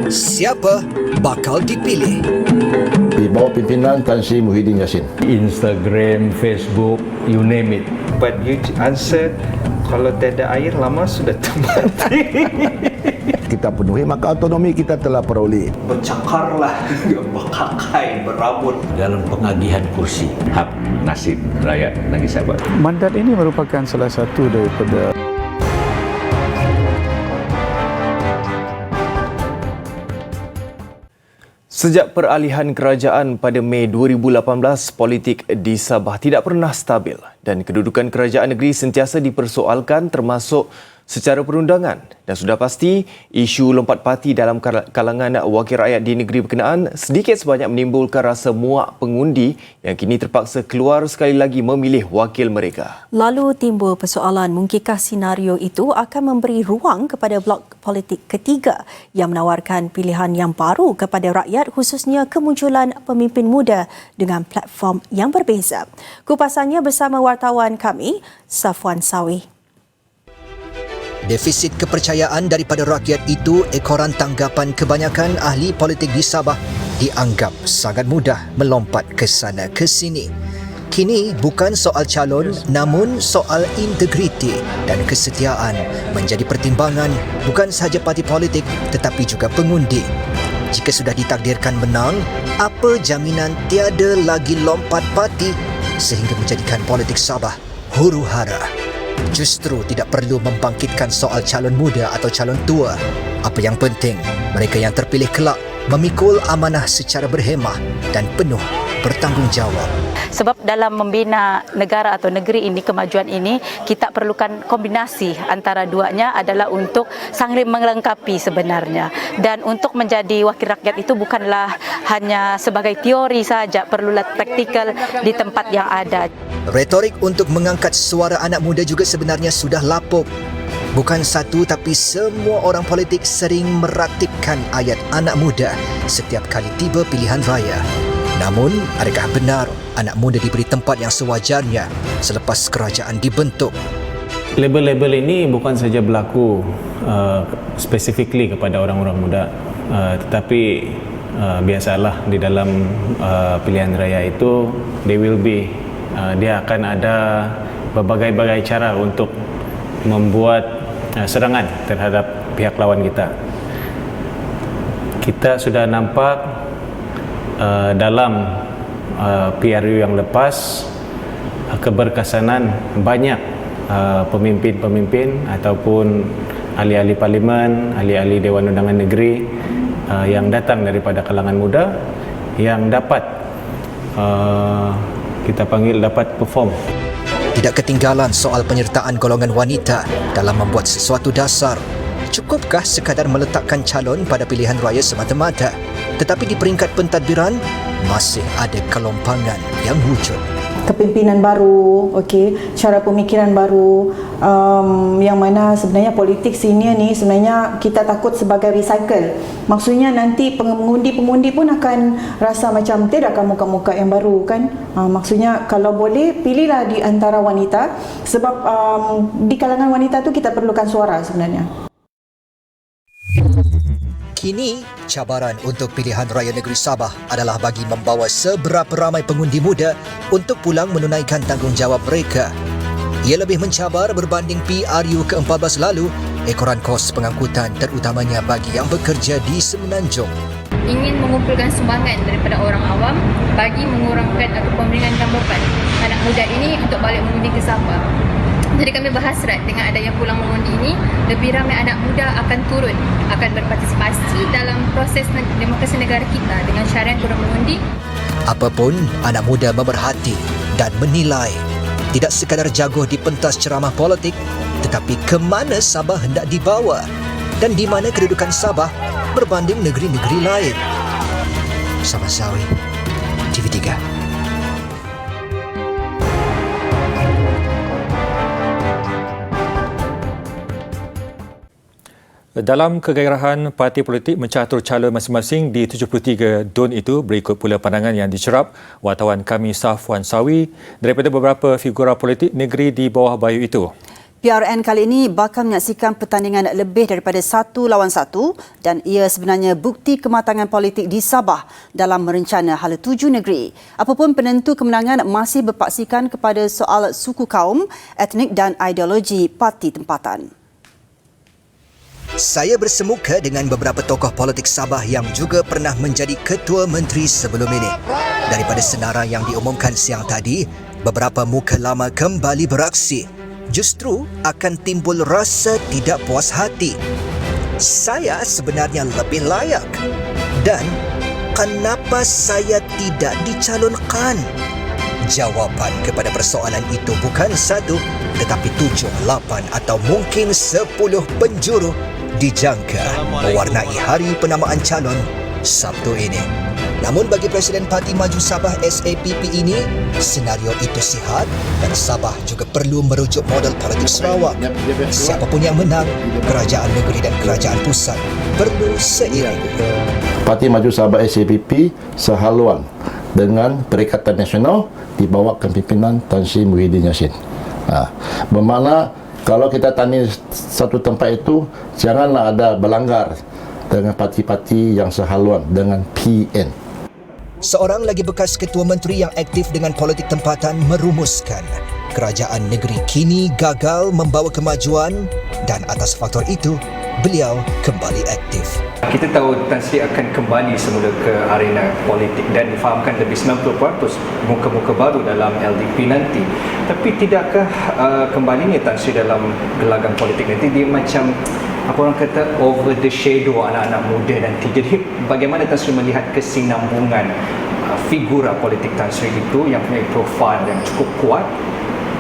Siapa bakal dipilih? Di bawah pimpinan Tan Sri Muhyiddin Yassin. Instagram, Facebook, you name it. But you answer, kalau tiada air lama sudah mati. Kita penuhi, maka autonomi kita telah peroleh. Bercakarlah, berkakai, berabut. Dalam pengagihan kursi, hak nasib rakyat Negeri Sabah. Mandat ini merupakan salah satu daripada Sejak peralihan kerajaan pada Mei 2018, politik di Sabah tidak pernah stabil dan kedudukan kerajaan negeri sentiasa dipersoalkan termasuk secara perundangan. Dan sudah pasti, isu lompat parti dalam kalangan wakil rakyat di negeri berkenaan sedikit sebanyak menimbulkan rasa muak pengundi yang kini terpaksa keluar sekali lagi memilih wakil mereka. Lalu timbul persoalan, mungkinkah senario itu akan memberi ruang kepada blok politik ketiga yang menawarkan pilihan yang baru kepada rakyat, khususnya kemunculan pemimpin muda dengan platform yang berbeza. Kupasannya bersama wartawan kami, Safwan Sawi. Defisit kepercayaan daripada rakyat itu ekoran tanggapan kebanyakan ahli politik di Sabah dianggap sangat mudah melompat ke sana ke sini. Kini bukan soal calon namun soal integriti dan kesetiaan menjadi pertimbangan bukan sahaja parti politik tetapi juga pengundi. Jika sudah ditakdirkan menang, apa jaminan tiada lagi lompat parti sehingga menjadikan politik Sabah huru-hara? Justru tidak perlu membangkitkan soal calon muda atau calon tua. Apa yang penting, mereka yang terpilih kelak memikul amanah secara berhemah dan penuh bertanggungjawab. Sebab dalam membina negara atau negeri ini, kemajuan ini, kita perlukan kombinasi antara duanya adalah untuk saling melengkapi sebenarnya. Dan untuk menjadi wakil rakyat itu bukanlah hanya sebagai teori saja, perlulah praktikal di tempat yang ada. Retorik untuk mengangkat suara anak muda juga sebenarnya sudah lapuk. Bukan satu tapi semua orang politik sering meratibkan ayat anak muda setiap kali tiba pilihan raya. Namun, adakah benar anak muda diberi tempat yang sewajarnya selepas kerajaan dibentuk? Label-label ini bukan saja berlaku specifically kepada orang-orang muda, tetapi biasalah di dalam pilihan raya itu dia akan ada berbagai-bagai cara untuk membuat serangan terhadap pihak lawan kita. Kita sudah nampak dalam PRU yang lepas keberkesanan banyak pemimpin-pemimpin ataupun ahli-ahli parlimen, ahli-ahli Dewan Undangan Negeri yang datang daripada kalangan muda yang dapat kita panggil dapat perform. Tidak ketinggalan soal penyertaan golongan wanita dalam membuat sesuatu dasar. Cukupkah sekadar meletakkan calon pada pilihan raya semata-mata? Tetapi di peringkat pentadbiran, masih ada kelompangan yang wujud. Kepimpinan baru, cara pemikiran baru, yang mana sebenarnya politik senior ni sebenarnya kita takut sebagai recycle. Maksudnya nanti pengundi-pengundi pun akan rasa macam tidak akan muka-muka yang baru kan. Maksudnya kalau boleh pilihlah di antara wanita sebab di kalangan wanita tu kita perlukan suara sebenarnya. Kini, cabaran untuk pilihan raya negeri Sabah adalah bagi membawa seberapa ramai pengundi muda untuk pulang menunaikan tanggungjawab mereka. Ia lebih mencabar berbanding PRU ke-14 lalu, ekoran kos pengangkutan terutamanya bagi yang bekerja di Semenanjung. Ingin mengumpulkan sumbangan daripada orang awam bagi mengurangkan atau meringankan beban anak muda ini untuk balik mengundi ke Sabah. Jadi kami berhasrat dengan adanya pulang mengundi ini, lebih ramai anak muda akan turun, akan berpartisipasi dalam proses demokrasi negara kita dengan syarat turun mengundi. Apapun, anak muda memerhati dan menilai. Tidak sekadar jago di pentas ceramah politik, tetapi ke mana Sabah hendak dibawa dan di mana kedudukan Sabah berbanding negeri-negeri lain. Safwan Sawi, TV3. Dalam kegairahan parti politik mencatur calon masing-masing di 73 DUN itu, berikut pula pandangan yang dicerap wartawan kami Safwan Sawi daripada beberapa figura politik negeri di bawah bayu itu. PRN kali ini bakal menyaksikan pertandingan lebih daripada 1 lawan 1 dan ia sebenarnya bukti kematangan politik di Sabah dalam merencana hala tuju negeri. Apapun penentu kemenangan masih berpaksikan kepada soal suku kaum, etnik dan ideologi parti tempatan. Saya bersemuka dengan beberapa tokoh politik Sabah yang juga pernah menjadi ketua menteri sebelum ini. Daripada senarai yang diumumkan siang tadi, beberapa muka lama kembali beraksi. Justru akan timbul rasa tidak puas hati. Saya sebenarnya lebih layak. Dan kenapa saya tidak dicalonkan? Jawapan kepada persoalan itu bukan 1, tetapi 7, 8 atau mungkin 10 penjuru dijangka mewarnai hari penamaan calon Sabtu ini. Namun bagi Presiden Parti Maju Sabah SAPP ini, senario itu sihat dan Sabah juga perlu merujuk model politik Sarawak. Siapapun yang menang, kerajaan negeri dan kerajaan pusat perlu seiring. Parti Maju Sabah SAPP sehaluan dengan Perikatan Nasional di bawah kepimpinan Tan Sri Muhyiddin Yassin. Bermakna kalau kita tani satu tempat itu, janganlah ada berlanggar dengan parti-parti yang sehaluan dengan PN. Seorang lagi bekas ketua menteri yang aktif dengan politik tempatan merumuskan kerajaan negeri kini gagal membawa kemajuan dan atas faktor itu, beliau kembali aktif. Kita tahu Tan Sri akan kembali semula ke arena politik dan difahamkan lebih 90% muka-muka baru dalam LDP nanti. Tapi tidakkah kembalinya Tan Sri dalam gelanggang politik nanti dia macam apa orang kata over the shadow anak-anak muda nanti. Jadi bagaimana Tan Sri melihat kesinambungan figura politik Tan Sri itu yang punya profil yang cukup kuat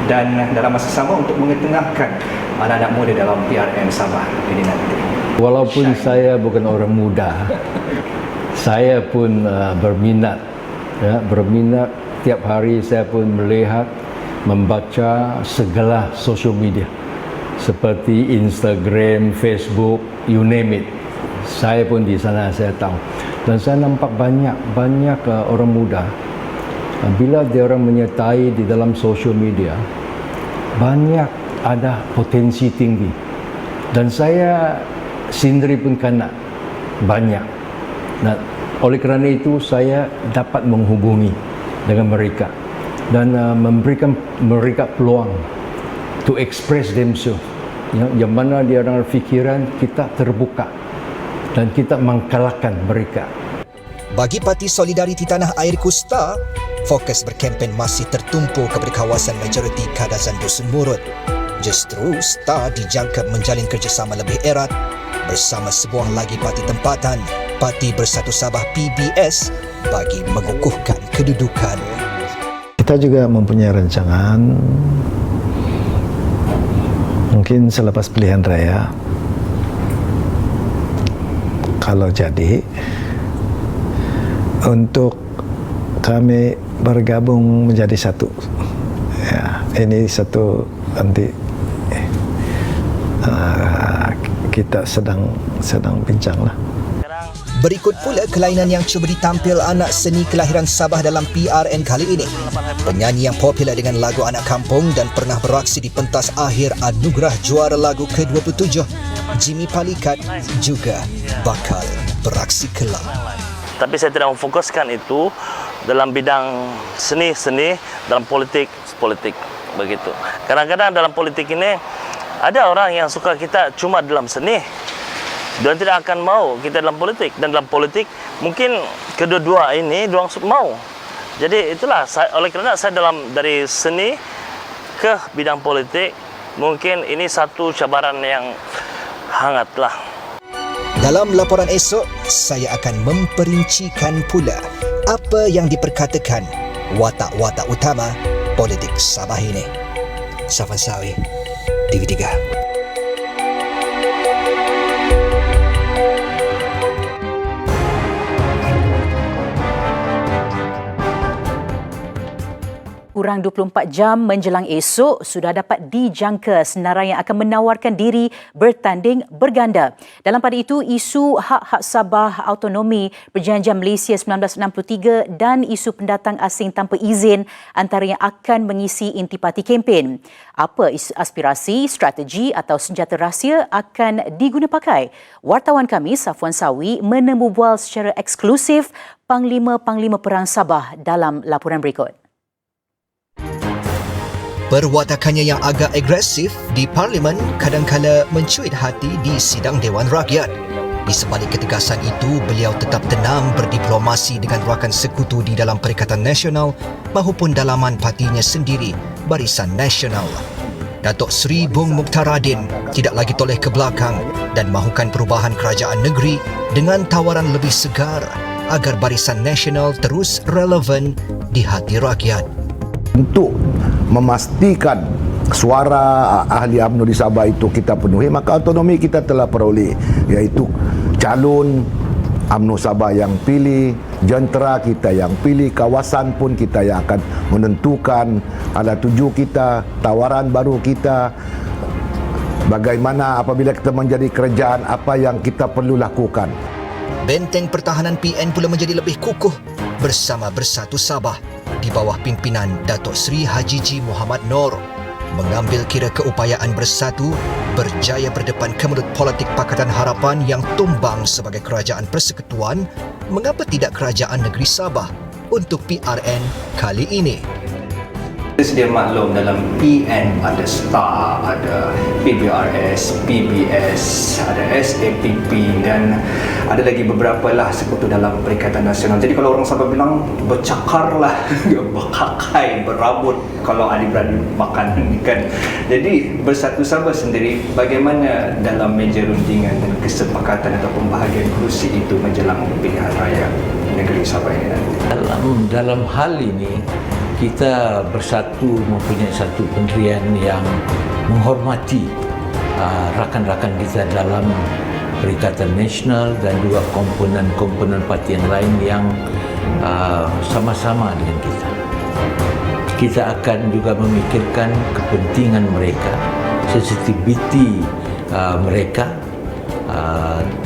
dan dalam masa sama untuk mengetengahkan anak-anak muda dalam PRN Sabah ini nanti. Walaupun saya bukan orang muda, saya pun berminat. Berminat tiap hari saya pun melihat, membaca segala social media seperti Instagram, Facebook, you name it. Saya pun di sana saya tahu. Dan saya nampak banyak orang muda bila dia orang menyertai di dalam social media, banyak ada potensi tinggi. Dan saya sendiri pun kena banyak. Nah, oleh kerana itu saya dapat menghubungi dengan mereka dan memberikan mereka peluang to express themselves. Yang mana dia orang fikiran kita terbuka dan kita mengkalahkan mereka. Bagi Parti Solidariti Tanah Air Kusta, fokus berkempen masih tertumpu kepada kawasan majoriti Kadazan Dusun Murut. Justru STAR dijangka menjalin kerjasama lebih erat bersama sebuah lagi parti tempatan, Parti Bersatu Sabah PBS, bagi mengukuhkan kedudukan. Kita juga mempunyai rancangan mungkin selepas pilihan raya, kalau jadi, untuk kami bergabung menjadi satu. Ya, ini satu nanti kita sedang bincang lah. Berikut pula kelainan yang cuba ditampil anak seni kelahiran Sabah dalam PRN kali ini. Penyanyi yang popular dengan lagu Anak Kampung dan pernah beraksi di pentas akhir anugerah juara lagu ke-27, Jimmy Palikat juga bakal beraksi kelak. Tapi saya tidak memfokuskan itu dalam bidang seni, dalam politik begitu. Kadang-kadang dalam politik ini ada orang yang suka kita cuma dalam seni dan tidak akan mau kita dalam politik. Dan dalam politik mungkin kedua-dua ini diorang mau. Jadi itulah oleh kerana saya dari seni ke bidang politik, mungkin ini satu cabaran yang hangatlah. Dalam laporan esok, saya akan memperincikan pula apa yang diperkatakan watak-watak utama politik Sabah ini. Safan Sawi, TV3. kurang 24 jam menjelang esok, sudah dapat dijangka senarai yang akan menawarkan diri bertanding berganda. Dalam pada itu, isu hak-hak Sabah autonomi Perjanjian Malaysia 1963 dan isu pendatang asing tanpa izin antara yang akan mengisi intipati kempen. Apa aspirasi, strategi atau senjata rahsia akan diguna pakai? Wartawan kami, Safwan Sawi, menemubual secara eksklusif Panglima-Panglima Perang Sabah dalam laporan berikut. Perwatakannya yang agak agresif di Parlimen kadangkala mencuit hati di sidang Dewan Rakyat. Di sebalik ketegasan itu, beliau tetap tenang berdiplomasi dengan rakan sekutu di dalam Perikatan Nasional maupun dalaman partinya sendiri, Barisan Nasional. Datuk Seri Bung Mukhtaradin tidak lagi toleh ke belakang dan mahukan perubahan kerajaan negeri dengan tawaran lebih segar agar Barisan Nasional terus relevan di hati rakyat. Untuk memastikan suara ahli UMNO di Sabah itu kita penuhi, maka autonomi kita telah peroleh, iaitu calon UMNO Sabah yang pilih, jentera kita yang pilih, kawasan pun kita yang akan menentukan ala tuju kita, tawaran baru kita, bagaimana apabila kita menjadi kerajaan, apa yang kita perlu lakukan. Benteng pertahanan PN pula menjadi lebih kukuh bersama Bersatu Sabah di bawah pimpinan Datuk Seri Haji G. Muhammad Noor. Mengambil kira keupayaan Bersatu berjaya berdepan kemelut politik Pakatan Harapan yang tumbang sebagai kerajaan persekutuan, mengapa tidak kerajaan negeri Sabah untuk PRN kali ini? Sedia maklum dalam PN ada STAR, ada PBRS, PBS, ada SAPP dan ada lagi beberapa lah sekutu dalam Perikatan Nasional. Jadi kalau orang Sabah bilang bercakarlah, berkakai, berabut kalau adik-beradik makan ni kan. Jadi Bersatu Sabah sendiri bagaimana dalam meja rundingan dan kesepakatan atau pembahagian kursi itu menjelang pilihan raya negeri Sabah ini nanti? Dalam hal ini kita bersatu mempunyai satu pendirian yang menghormati rakan-rakan kita dalam Perikatan Nasional dan juga komponen-komponen parti yang lain yang sama-sama dengan kita. Kita akan juga memikirkan kepentingan mereka, sensitiviti mereka,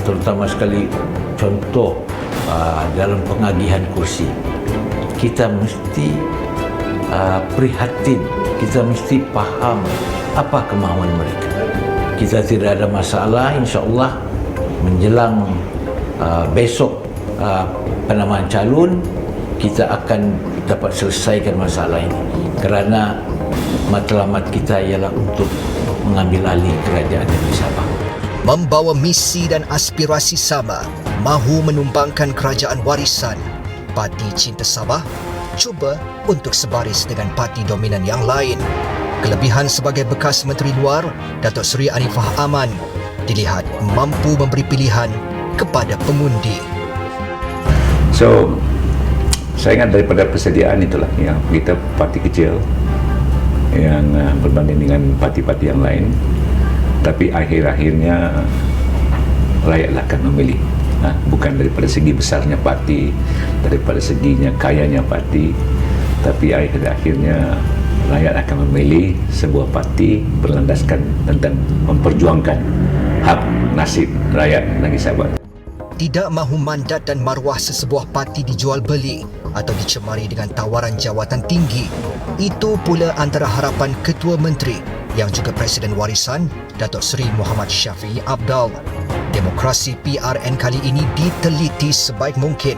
terutama sekali contoh dalam pengagihan kursi. Kita mesti prihatin, kita mesti faham apa kemahuan mereka. Kita tidak ada masalah, insya-Allah menjelang besok penamaan calon kita akan dapat selesaikan masalah ini, kerana matlamat kita ialah untuk mengambil alih kerajaan negeri Sabah. Membawa misi dan aspirasi sama, mahu menumbangkan kerajaan warisan, Parti Cinta Sabah cuba untuk sebaris dengan parti dominan yang lain. Kelebihan sebagai bekas Menteri Luar, Datuk Seri Anifah Aman dilihat mampu memberi pilihan kepada pengundi. So, saya ingat daripada persediaan itulah yang kita parti kecil yang berbanding dengan parti-parti yang lain, tapi akhir-akhirnya rakyatlah akan memilih. Bukan daripada segi besarnya parti, daripada seginya kayanya parti, tapi akhirnya rakyat akan memilih sebuah parti berlandaskan tentang memperjuangkan hak nasib rakyat negeri Sabah. Tidak mahu mandat dan maruah sesebuah parti dijual beli atau dicemari dengan tawaran jawatan tinggi. Itu pula antara harapan Ketua Menteri yang juga Presiden Warisan, Datuk Seri Muhammad Syafiee Apdal. Demokrasi PRN kali ini diteliti sebaik mungkin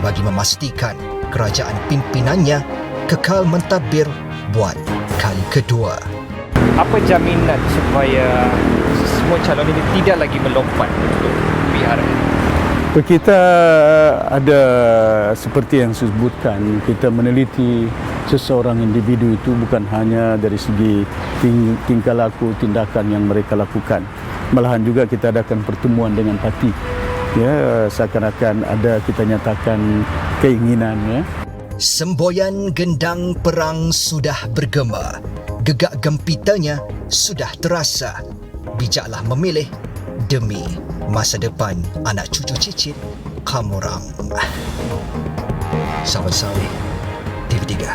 bagi memastikan kerajaan pimpinannya kekal mentadbir buat kali kedua. Apa jaminan supaya semua calon ini tidak lagi melompat untuk PRN? Kita ada seperti yang disebutkan, kita meneliti seseorang individu itu bukan hanya dari segi tingkah laku, tindakan yang mereka lakukan. Malahan juga kita adakan pertemuan dengan parti. Ya, seakan-akan ada kita nyatakan keinginan. Ya. Semboyan gendang perang sudah bergema. Gegak gempitanya sudah terasa. Bijaklah memilih demi masa depan anak cucu cicit kamu orang. Safwan Sawi, TV3.